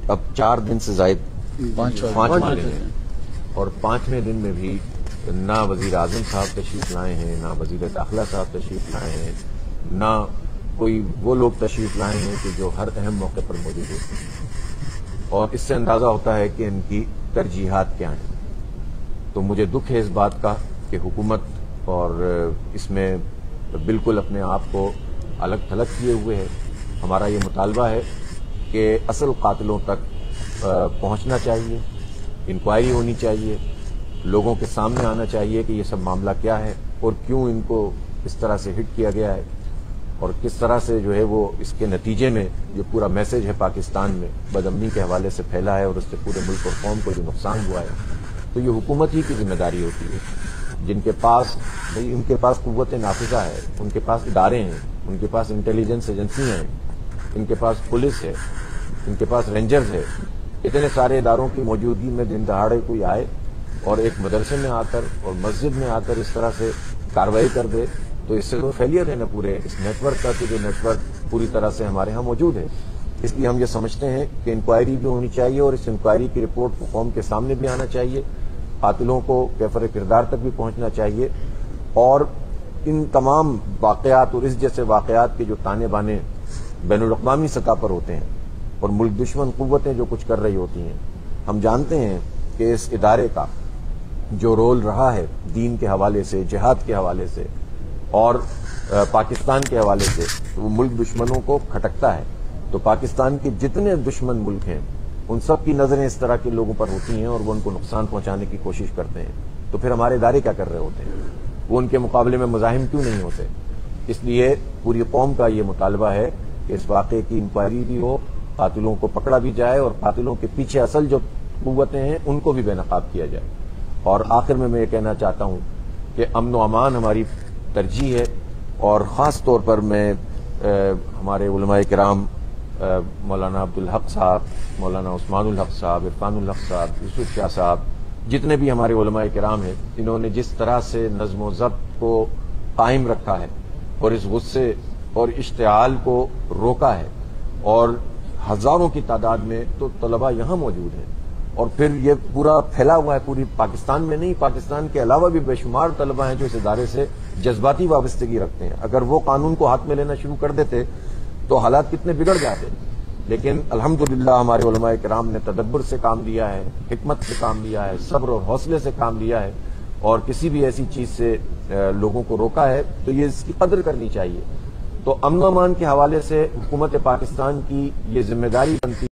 اب 4 دن سے زائد 5 دن ہیں، اور 5ویں دن میں بھی نہ وزیر اعظم صاحب تشریف لائے ہیں، نہ وزیر داخلہ صاحب تشریف لائے ہیں، نہ کوئی وہ لوگ تشریف لائے ہیں کہ جو ہر اہم موقع پر موجود ہوتے ہیں، اور اس سے اندازہ ہوتا ہے کہ ان کی ترجیحات کیا ہیں۔ تو مجھے دکھ ہے اس بات کا کہ حکومت اور اس میں بالکل اپنے آپ کو الگ تھلگ کیے ہوئے ہے۔ ہمارا یہ مطالبہ ہے کہ اصل قاتلوں تک پہنچنا چاہیے، انکوائری ہونی چاہیے، لوگوں کے سامنے آنا چاہیے کہ یہ سب معاملہ کیا ہے اور کیوں ان کو اس طرح سے ہٹ کیا گیا ہے، اور کس طرح سے جو ہے وہ اس کے نتیجے میں جو پورا میسج ہے پاکستان میں بدامنی کے حوالے سے پھیلا ہے، اور اس سے پورے ملک اور قوم کو جو نقصان ہوا ہے، تو یہ حکومت ہی کی ذمہ داری ہوتی ہے۔ جن کے پاس ان کے پاس قوت نافذہ ہے، ان کے پاس ادارے ہیں، ان کے پاس انٹیلیجنس ایجنسیاں ہیں، ان کے پاس پولیس ہے، ان کے پاس رینجرز ہے، اتنے سارے اداروں کی موجودگی میں دن دہاڑے کوئی آئے اور ایک مدرسے میں آ کر اور مسجد میں آ کر اس طرح سے کارروائی کر دے، تو اس سے تو فیلئر ہے نا پورے اس نیٹ ورک کا، کہ جو نیٹ ورک پوری طرح سے ہمارے ہاں موجود ہے۔ اس لیے ہم یہ سمجھتے ہیں کہ انکوائری بھی ہونی چاہیے، اور اس انکوائری کی رپورٹ کو قوم کے سامنے بھی آنا چاہیے، قاتلوں کو کیفر کردار تک بھی پہنچنا چاہیے، اور ان تمام واقعات اور اس جیسے واقعات کے جو تانے بانے بین الاقوامی سطح پر ہوتے ہیں اور ملک دشمن قوتیں جو کچھ کر رہی ہوتی ہیں، ہم جانتے ہیں کہ اس ادارے کا جو رول رہا ہے دین کے حوالے سے، جہاد کے حوالے سے اور پاکستان کے حوالے سے، وہ ملک دشمنوں کو کھٹکتا ہے۔ تو پاکستان کے جتنے دشمن ملک ہیں ان سب کی نظریں اس طرح کے لوگوں پر ہوتی ہیں اور وہ ان کو نقصان پہنچانے کی کوشش کرتے ہیں، تو پھر ہمارے ادارے کیا کر رہے ہوتے ہیں؟ وہ ان کے مقابلے میں مزاحم کیوں نہیں ہوتے؟ اس لیے پوری قوم کا یہ مطالبہ ہے کہ اس واقعے کی انکوائری بھی ہو، قاتلوں کو پکڑا بھی جائے، اور قاتلوں کے پیچھے اصل جو قوتیں ہیں ان کو بھی بے نقاب کیا جائے۔ اور آخر میں یہ کہنا چاہتا ہوں کہ امن و امان ہماری ترجیح ہے، اور خاص طور پر میں ہمارے علماء کرام مولانا عبدالحق صاحب، مولانا عثمان الحق صاحب، عرفان الحق صاحب، یوسف شاہ صاحب، جتنے بھی ہمارے علماء کرام ہیں، انہوں نے جس طرح سے نظم و ضبط کو قائم رکھا ہے اور اس غصے اور اشتعال کو روکا ہے، اور ہزاروں کی تعداد میں تو طلباء یہاں موجود ہیں، اور پھر یہ پورا پھیلا ہوا ہے پوری پاکستان میں نہیں، پاکستان کے علاوہ بھی بے شمار طلباء ہیں جو اس ادارے سے جذباتی وابستگی رکھتے ہیں۔ اگر وہ قانون کو ہاتھ میں لینا شروع کر دیتے تو حالات کتنے بگڑ جاتے، لیکن الحمدللہ ہمارے علماء کرام نے تدبر سے کام لیا ہے، حکمت سے کام لیا ہے، صبر اور حوصلے سے کام لیا ہے، اور کسی بھی ایسی چیز سے لوگوں کو روکا ہے، تو یہ اس کی قدر کرنی چاہیے۔ تو امن و امان کے حوالے سے حکومت پاکستان کی یہ ذمہ داری بنتی